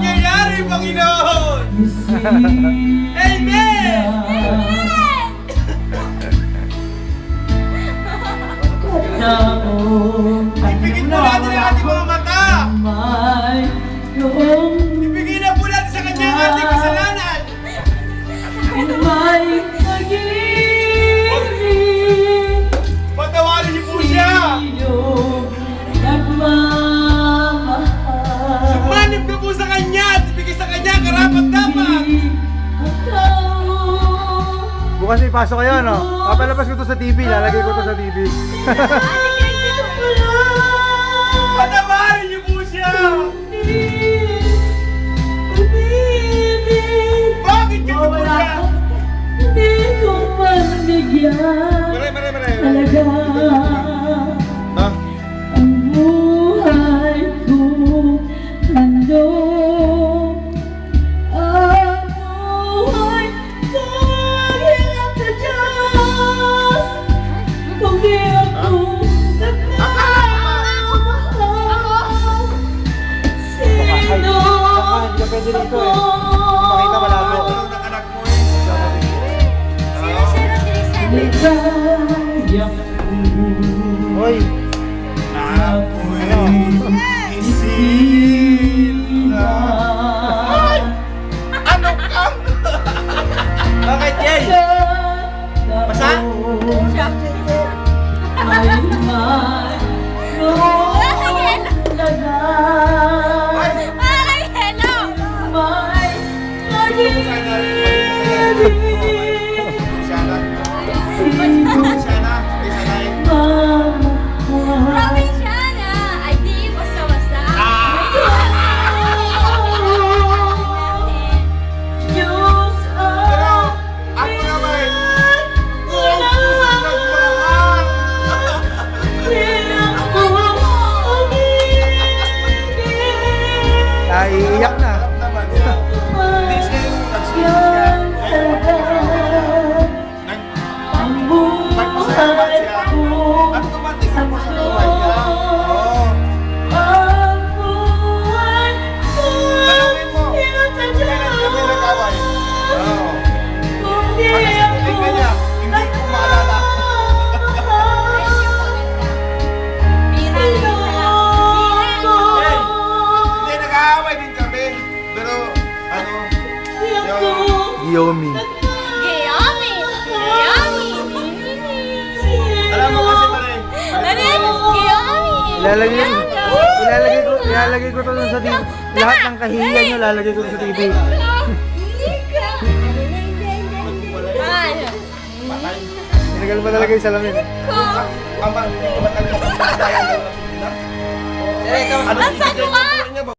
mangyayari, Panginoon! Amen! Ipigin po natin ang ating mga mata! Ipigin na po natin sa Kanya ang ating kasalanan! Patawarin niyo po siya! Sumanib ka po sa Kanya at ibigay sa Kanya karapat-dapat! Bukas may pasok kayo, no? Papalabas ko to sa TV, lalagay ko to sa TV. Patawarin niyo po siya! Bakit ganito po siya? Hindi ko man bigyan talaga Ha? ang buhay ko handog. Ang buhay ko hirap sa Diyos. Kung di ako nagmamahal, sino Hindi ka pwede dito eh. Makita malabo. Tulong ng anak mo eh. ligayang Hoy! Ano ka? Bakit yan? Basa? Sana. Sana. Provinciana! Ay di, basta-basta. Pero, ako naman, kung gusto nagmahal. Naiiyak na. Naman yan. Hindi siya yung nag-sweet siya. Nagpasalamat siya. At tumating ako sa buhay niya. Oo. Tanungin mo. Kailan kami nag-away? Oo. Pagkasagutin ka niya, hindi ko maalala. Hindi, nag-aaway din kami. Pero, ano, yung... Yomi. Yummy! Yummy! Alam mo kasi pare, Ilalagay ko to dun sa TV. Lahat ng kahihiyan nyo, lalagay ko to sa TV. patay. Tinagal mo talaga yung salamin. Mama, hindi ko matagal ang pagkakayan ng ano Ang saguan!